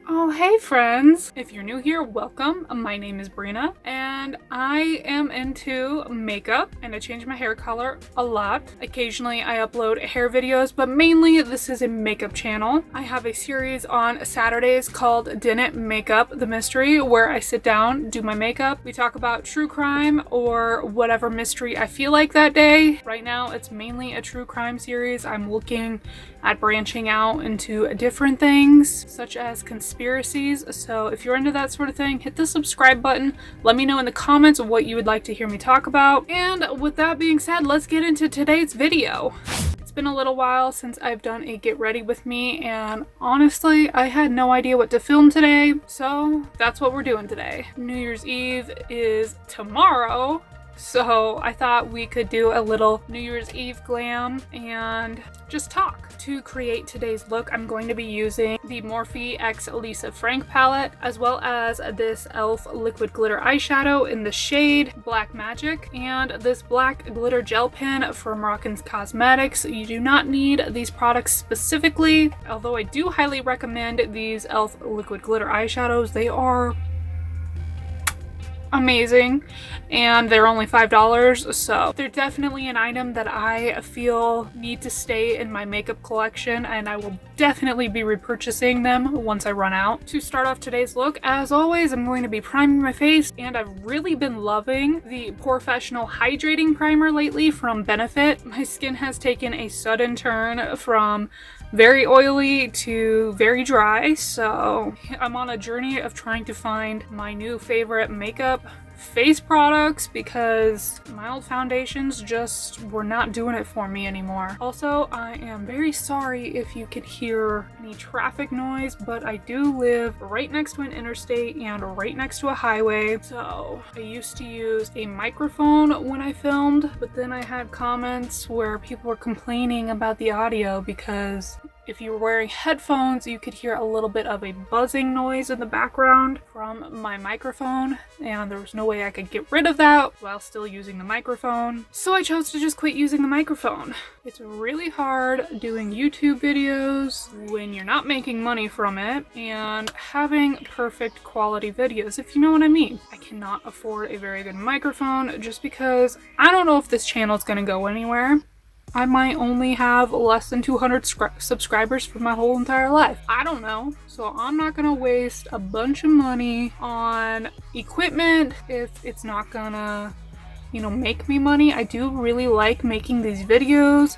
Oh, hey friends! If you're new here, welcome. My name is Brina, and I am into makeup, and I change my hair color a lot. Occasionally I upload hair videos, but mainly this is a makeup channel. I have a series on Saturdays called Didn't Make Up the Mystery, where I sit down, do my makeup. We talk about true crime or whatever mystery I feel like that day. Right now it's mainly a true crime series. I'm looking at branching out into different things, such as conspiracies. So if you're into that sort of thing, hit the subscribe button. Let me know in the comments what you would like to hear me talk about. And with that being said, let's get into today's video. It's been a little while since I've done a get ready with me, and honestly, I had no idea what to film today, so that's what we're doing today. New Year's Eve is tomorrow, so I thought we could do a little New Year's Eve glam and just talk. To create today's look, I'm going to be using the Morphe x Lisa Frank palette, as well as this e.l.f. liquid glitter eyeshadow in the shade Black Magic, and this black glitter gel pen from Rockins Cosmetics. You do not need these products specifically, although I do highly recommend these e.l.f. liquid glitter eyeshadows. They are amazing, and they're only $5, so they're definitely an item that I feel need to stay in my makeup collection, and I will definitely be repurchasing them once I run out. To start off today's look, as always, I'm going to be priming my face, and I've really been loving the Professional Hydrating Primer lately from Benefit. My skin has taken a sudden turn from very oily to very dry, so I'm on a journey of trying to find my new favorite makeup face products because my old foundations just were not doing it for me anymore. Also, I am very sorry if you could hear any traffic noise, but I do live right next to an interstate and right next to a highway, so I used to use a microphone when I filmed, but then I had comments where people were complaining about the audio because if you were wearing headphones, you could hear a little bit of a buzzing noise in the background from my microphone, and there was no way I could get rid of that while still using the microphone. So I chose to just quit using the microphone. It's really hard doing YouTube videos when you're not making money from it and having perfect quality videos, if you know what I mean. I cannot afford a very good microphone just because I don't know if this channel is going to go anywhere. I might only have less than 200 subscribers for my whole entire life. I don't know. So I'm not gonna waste a bunch of money on equipment if it's not gonna, make me money. I do really like making these videos,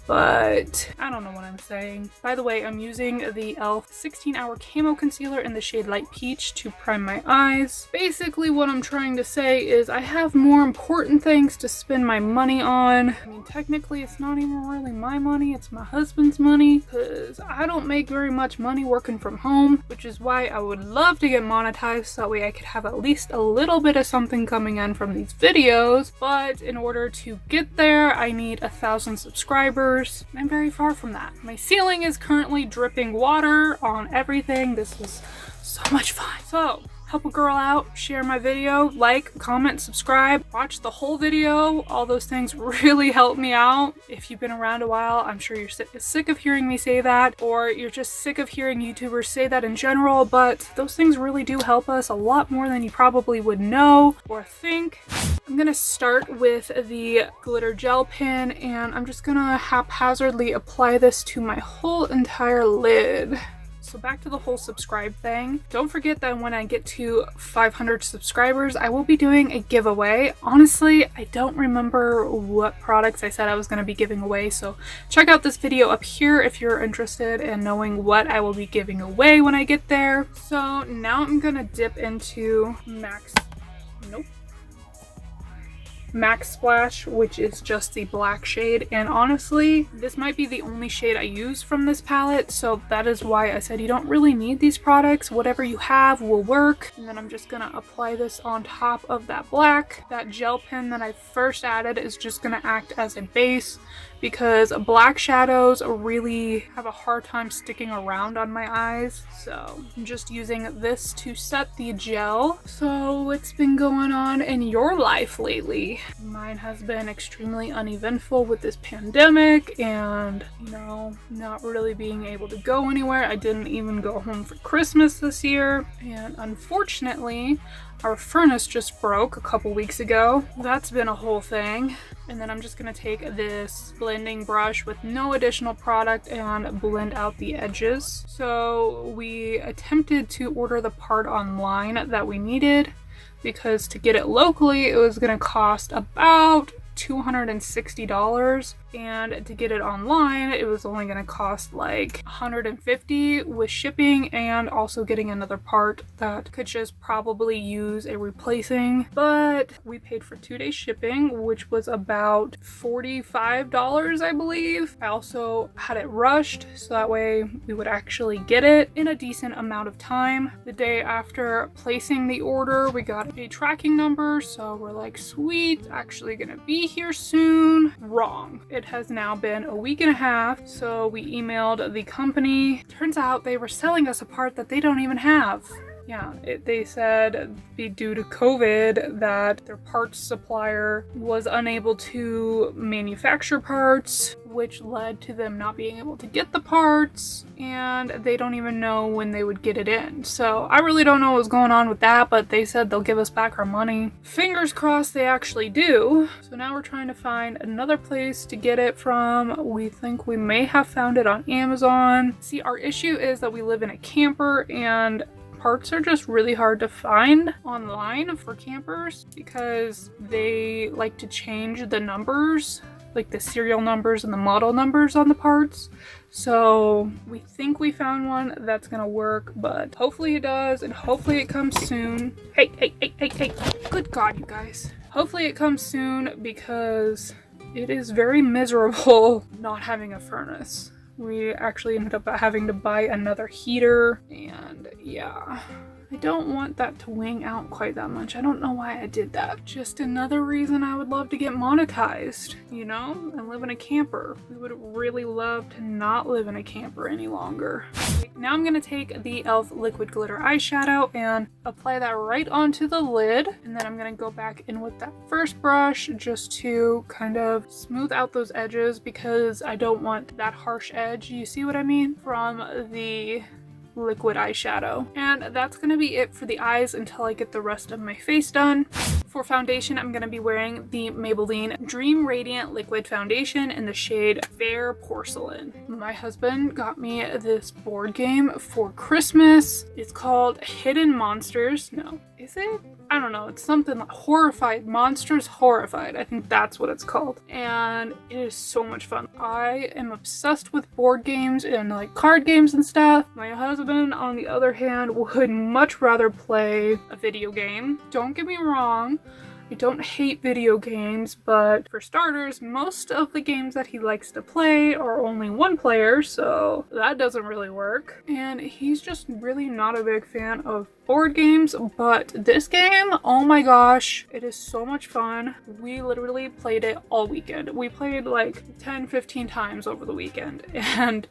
but I don't know what I'm saying. By the way, I'm using the e.l.f. 16-Hour Camo Concealer in the shade Light Peach to prime my eyes. Basically, what I'm trying to say is I have more important things to spend my money on. I mean, technically, it's not even really my money, it's my husband's money, because I don't make very much money working from home, which is why I would love to get monetized so that way I could have at least a little bit of something coming in from these videos. But in order to get there, I need 1,000 subscribers. I'm very far from that. My ceiling is currently dripping water on everything. This is so much fun. So, help a girl out, share my video, like, comment, subscribe, watch the whole video. All those things really help me out. If you've been around a while, I'm sure you're sick of hearing me say that, or you're just sick of hearing YouTubers say that in general, but those things really do help us a lot more than you probably would know or think. I'm gonna start with the glitter gel pen, and I'm just gonna haphazardly apply this to my whole entire lid. So back to the whole subscribe thing. Don't forget that when I get to 500 subscribers, I will be doing a giveaway. Honestly, I don't remember what products I said I was going to be giving away, so check out this video up here if you're interested in knowing what I will be giving away when I get there. So now I'm going to dip into Max Splash, which is just the black shade, and honestly this might be the only shade I use from this palette, so that is why I said you don't really need these products. Whatever you have will work. And then I'm just gonna apply this on top of that black. That gel pen that I first added is just gonna act as a base because black shadows really have a hard time sticking around on my eyes. So I'm just using this to set the gel. So what's been going on in your life lately? Mine has been extremely uneventful with this pandemic and, you know, not really being able to go anywhere. I didn't even go home for Christmas this year, and unfortunately our furnace just broke a couple weeks ago. That's been a whole thing. And then I'm just gonna take this blending brush with no additional product and blend out the edges. So we attempted to order the part online that we needed, because to get it locally it was gonna cost about $260, and to get it online it was only going to cost like $150 with shipping and also getting another part that could just probably use a replacing. But we paid for 2 days shipping, which was about $45, I believe. I also had it rushed so that way we would actually get it in a decent amount of time. The day after placing the order we got a tracking number, so we're like, sweet, it's actually gonna be here soon. Wrong. It has now been a week and a half, so we emailed the company. Turns out they were selling us a part that they don't even have. Yeah, they said due to COVID that their parts supplier was unable to manufacture parts, which led to them not being able to get the parts, and they don't even know when they would get it in. So I really don't know what's going on with that, but they said they'll give us back our money. Fingers crossed they actually do. So now we're trying to find another place to get it from. We think we may have found it on Amazon. See, our issue is that we live in a camper and parts are just really hard to find online for campers because they like to change the numbers, like the serial numbers and the model numbers on the parts. So we think we found one that's gonna work, but hopefully it does, and hopefully it comes soon. Hey, good God, you guys. Hopefully it comes soon because it is very miserable not having a furnace. We actually ended up having to buy another heater, and yeah, I don't want that to wing out quite that much. I don't know why I did that. Just another reason I would love to get monetized, you know, and live in a camper. We would really love to not live in a camper any longer. Now I'm gonna take the e.l.f. liquid glitter eyeshadow and apply that right onto the lid, and then I'm gonna go back in with that first brush just to kind of smooth out those edges because I don't want that harsh edge, you see what I mean, from the liquid eyeshadow. And that's gonna be it for the eyes until I get the rest of my face done. For foundation, I'm gonna be wearing the Maybelline Dream Radiant Liquid Foundation in the shade Fair Porcelain. My husband got me this board game for Christmas. It's called Hidden Monsters. No, is it? I don't know. It's something like Horrified. Monsters Horrified. I think that's what it's called. And it is so much fun. I am obsessed with board games and like card games and stuff. My husband, on the other hand, would much rather play a video game. Don't get me wrong. I don't hate video games, but for starters, most of the games that he likes to play are only one player, so that doesn't really work. And he's just really not a big fan of board games, but this game, oh my gosh, it is so much fun. We literally played it all weekend. We played like 10-15 times over the weekend, and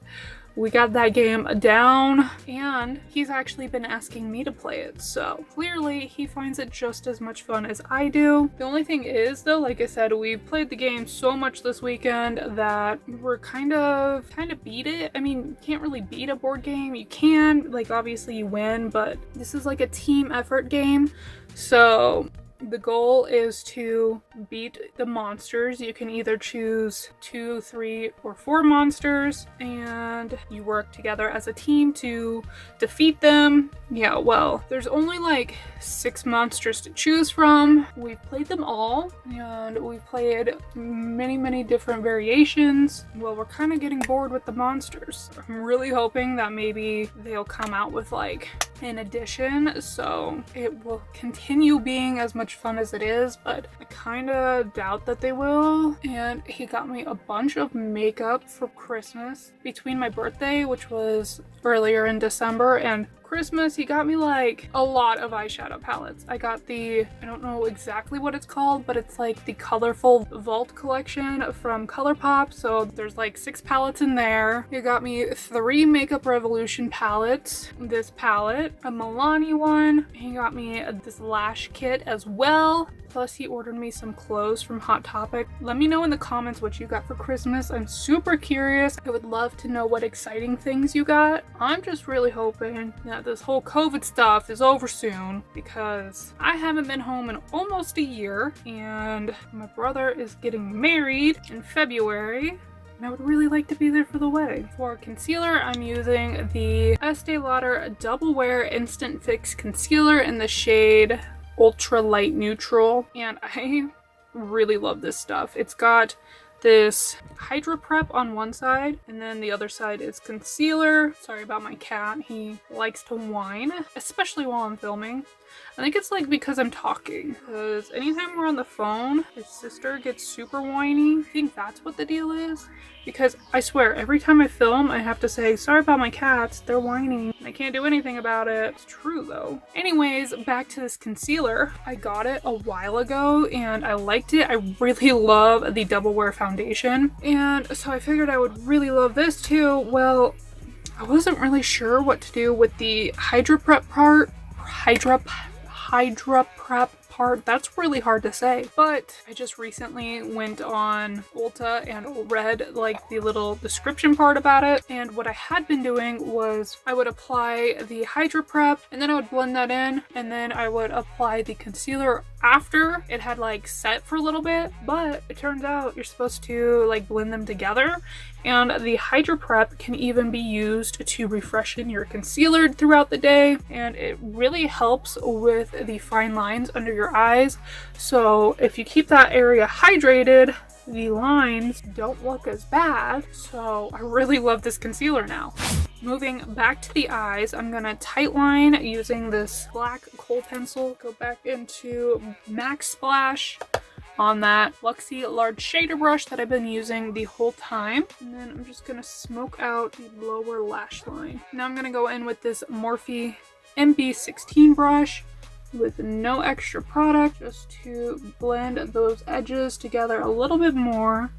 we got that game down, and he's actually been asking me to play it, so clearly he finds it just as much fun as I do. The only thing is though, like I said, we played the game so much this weekend that we're kind of beat it. I mean, you can't really beat a board game. You can, like, obviously you win, but this is like a team effort game, so the goal is to beat the monsters. You can either choose 2, 3, or 4 monsters, and you work together as a team to defeat them. Yeah, well, there's only like 6 monsters to choose from. We've played them all, and we've played many different variations. Well, we're kind of getting bored with the monsters. I'm really hoping that maybe they'll come out with like an addition, so it will continue being as much fun as it is, but I kind of doubt that they will. And he got me a bunch of makeup for Christmas between my birthday, which was earlier in December, and Christmas, he got me like a lot of eyeshadow palettes. I got the, I don't know exactly what it's called, but it's like the colorful vault collection from ColourPop. So there's like 6 palettes in there. He got me 3 Makeup Revolution palettes, this palette, a Milani one. He got me this lash kit as well. Plus he ordered me some clothes from Hot Topic. Let me know in the comments what you got for Christmas. I'm super curious. I would love to know what exciting things you got. I'm just really hoping that this whole COVID stuff is over soon, because I haven't been home in almost a year and my brother is getting married in February. And I would really like to be there for the wedding. For concealer, I'm using the Estee Lauder Double Wear Instant Fix Concealer in the shade Ultra Light Neutral, and I really love this stuff. It's got this Hydra Prep on one side, and then the other side is concealer. Sorry about my cat, he likes to whine, especially while I'm filming. I think it's like because I'm talking, because anytime we're on the phone, his sister gets super whiny. I think that's what the deal is, because I swear every time I film I have to say, sorry about my cats, they're whining. I can't do anything about it. It's true though. Anyways, back to this concealer. I got it a while ago and I liked it. I really love the Double Wear foundation, and so I figured I would really love this too. Well, I wasn't really sure what to do with the Hydra Prep part. Hydra Prep part. That's really hard to say, but I just recently went on Ulta and read like the little description part about it, and what I had been doing was I would apply the Hydra Prep and then I would blend that in, and then I would apply the concealer after it had like set for a little bit. But it turns out you're supposed to like blend them together, and the Hydra Prep can even be used to refreshen your concealer throughout the day, and it really helps with the fine lines under your eyes. So if you keep that area hydrated, the lines don't look as bad. So I really love this concealer now. Moving back to the eyes, I'm gonna tightline using this black kohl pencil. Go back into Max Splash on that Luxie large shader brush that I've been using the whole time. And then I'm just gonna smoke out the lower lash line. Now I'm gonna go in with this Morphe MB16 brush with no extra product, just to blend those edges together a little bit more.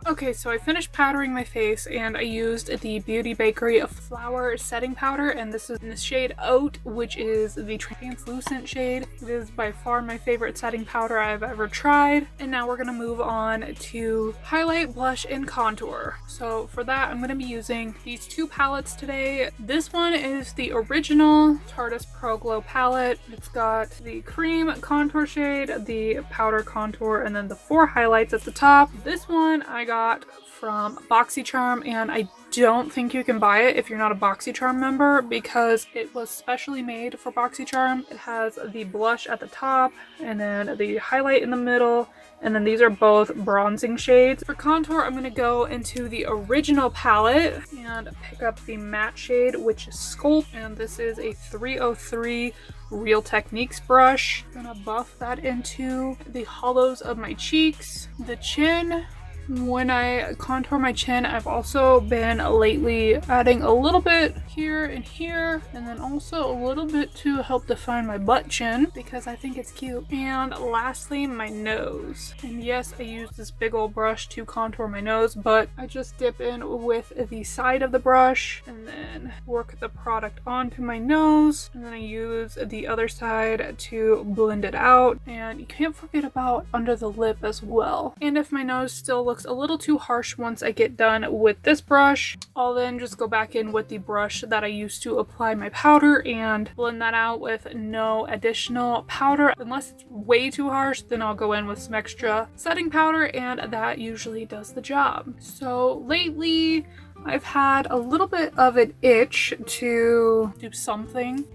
Okay, so I finished powdering my face and I used the Beauty Bakery Flower Setting Powder, and this is in the shade Oat, which is the translucent shade. It is by far my favorite setting powder I've ever tried. And now we're gonna move on to highlight, blush, and contour. So for that, I'm gonna be using these 2 palettes today. This one is the original Tarte Pro Glow palette. It's got the cream contour shade, the powder contour, and then the 4 highlights at the top. This one I got from BoxyCharm, and I don't think you can buy it if you're not a BoxyCharm member, because it was specially made for BoxyCharm. It has the blush at the top and then the highlight in the middle, and then these are both bronzing shades. For contour, I'm going to go into the original palette and pick up the matte shade, which is Sculpt, and this is a 303 Real Techniques brush. I'm gonna buff that into the hollows of my cheeks, the chin. When I contour my chin, I've also been lately adding a little bit here and here, and then also a little bit to help define my butt chin because I think it's cute. And lastly, my nose. And yes, I use this big old brush to contour my nose, but I just dip in with the side of the brush and then work the product onto my nose, and then I use the other side to blend it out. And you can't forget about under the lip as well. And if my nose still looks a little too harsh once I get done with this brush, I'll then just go back in with the brush that I used to apply my powder and blend that out with no additional powder. Unless it's way too harsh, then I'll go in with some extra setting powder, and that usually does the job. So lately I've had a little bit of an itch to do something.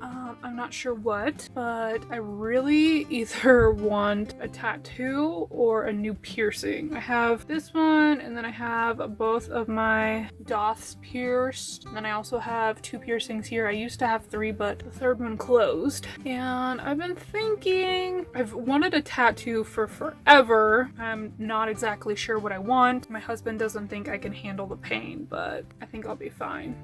I'm not sure what, but I really either want a tattoo or a new piercing. I have this one, and then I have both of my dots pierced. And then I also have 2 piercings here. I used to have 3, but the 3rd one closed. And I've been thinking, I've wanted a tattoo for forever. I'm not exactly sure what I want. My husband doesn't think I can handle the pain, but I think I'll be fine.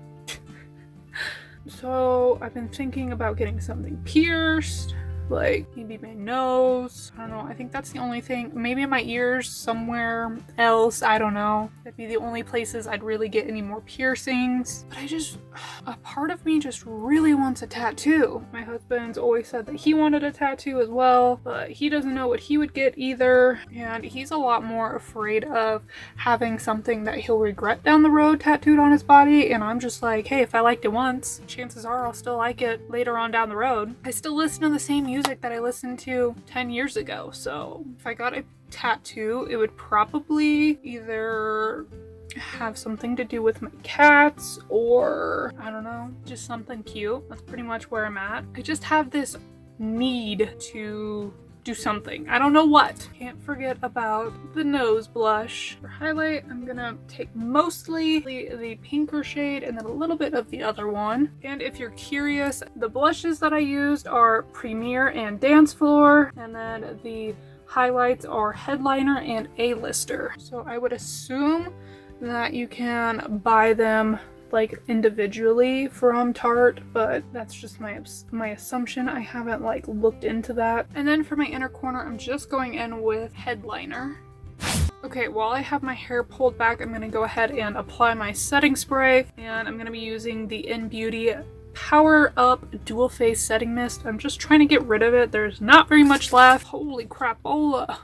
So I've been thinking about getting something pierced, like maybe my nose. I don't know. I think that's the only thing. Maybe my ears somewhere else. I don't know. That'd be the only places I'd really get any more piercings. But a part of me just really wants a tattoo. My husband's always said that he wanted a tattoo as well, but he doesn't know what he would get either. And he's a lot more afraid of having something that he'll regret down the road tattooed on his body. And I'm just like, hey, if I liked it once, chances are I'll still like it later on down the road. I still listen to the same music that I listened to 10 years ago. So if I got a tattoo, it would probably either have something to do with my cats or I don't know, just something cute. That's pretty much where I'm at. I just have this need to do something. I don't know what. Can't forget about the nose blush. For highlight, I'm gonna take mostly the pinker shade and then a little bit of the other one. And if you're curious, the blushes that I used are Premier and Dance Floor, and then the highlights are Headliner and A-Lister. So I would assume that you can buy them like individually from Tarte, but that's just my assumption. I haven't like looked into that. And then for my inner corner, I'm just going in with Headliner. Okay, while I have my hair pulled back, I'm gonna go ahead and apply my setting spray, and I'm gonna be using the In Beauty Power Up Dual Face Setting Mist. I'm just trying to get rid of it. There's not very much left. Holy crapola.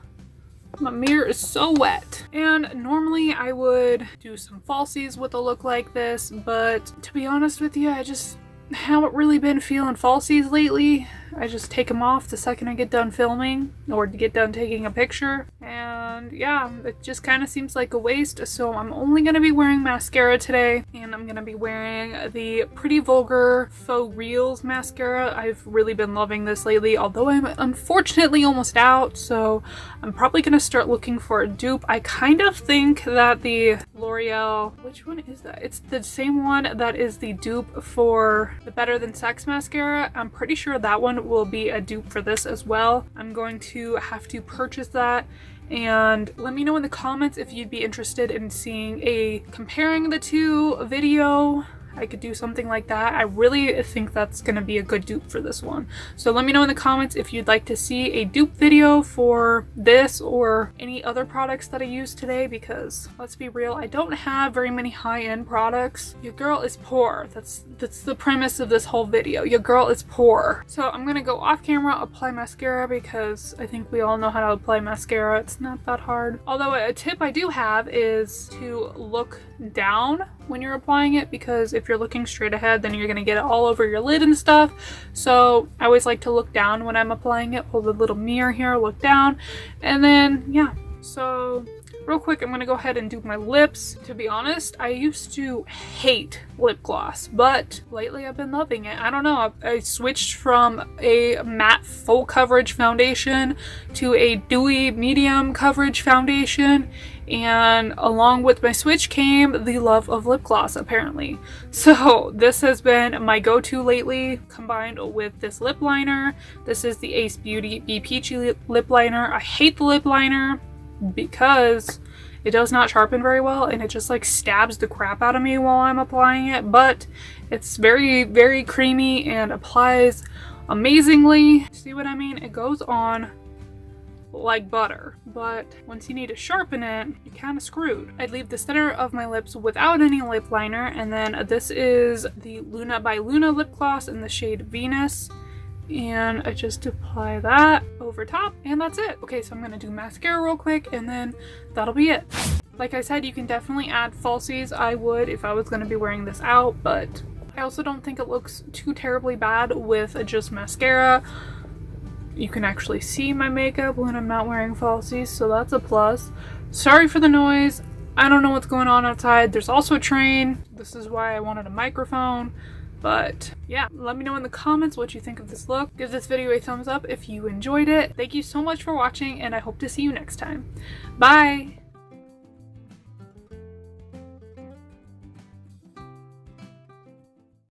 My mirror is so wet. And normally I would do some falsies with a look like this, but to be honest with you, I just haven't really been feeling falsies lately. I just take them off the second I get done filming or to get done taking a picture. And yeah, it just kind of seems like a waste. So I'm only going to be wearing mascara today, and I'm going to be wearing the Pretty Vulgar Faux Reals mascara. I've really been loving this lately, although I'm unfortunately almost out. So I'm probably going to start looking for a dupe. I kind of think that the L'Oreal, which one is that? It's the same one that is the dupe for the Better Than Sex mascara. I'm pretty sure that one will be a dupe for this as well. I'm going to have to purchase that, and let me know in the comments if you'd be interested in seeing a comparing the two video. I could do something like that. I really think that's going to be a good dupe for this one. So let me know in the comments if you'd like to see a dupe video for this or any other products that I used today, because let's be real, I don't have very many high-end products. Your girl is poor. That's the premise of this whole video. Your girl is poor. So I'm going to go off camera, apply mascara, because I think we all know how to apply mascara. It's not that hard. Although a tip I do have is to look down when you're applying it, because if you're looking straight ahead, then you're gonna get it all over your lid and stuff. So I always like to look down when I'm applying it. Hold the little mirror here, look down, and then yeah. So real quick, I'm gonna go ahead and do my lips. To be honest, I used to hate lip gloss, but lately I've been loving it. I don't know, I switched from a matte full coverage foundation to a dewy medium coverage foundation, and along with my switch came the love of lip gloss, apparently. So this has been my go-to lately, combined with this lip liner. This is the Ace Beauty Be Peachy lip liner. I hate the lip liner because it does not sharpen very well, and it just like stabs the crap out of me while I'm applying it, but it's very, very creamy and applies amazingly. See what I mean? It goes on like butter, but once you need to sharpen it, you're kind of screwed. I'd leave the center of my lips without any lip liner, and then this is the Luna by Luna lip gloss in the shade Venus, and I just apply that over top, and that's it. Okay, so I'm gonna do mascara real quick, and then that'll be it. Like I said, you can definitely add falsies. I would if I was gonna be wearing this out, but I also don't think it looks too terribly bad with just mascara. You can actually see my makeup when I'm not wearing falsies, so that's a plus. Sorry for the noise. I don't know what's going on outside. There's also a train. This is why I wanted a microphone. But yeah, let me know in the comments what you think of this look. Give this video a thumbs up if you enjoyed it. Thank you so much for watching, and I hope to see you next time. Bye!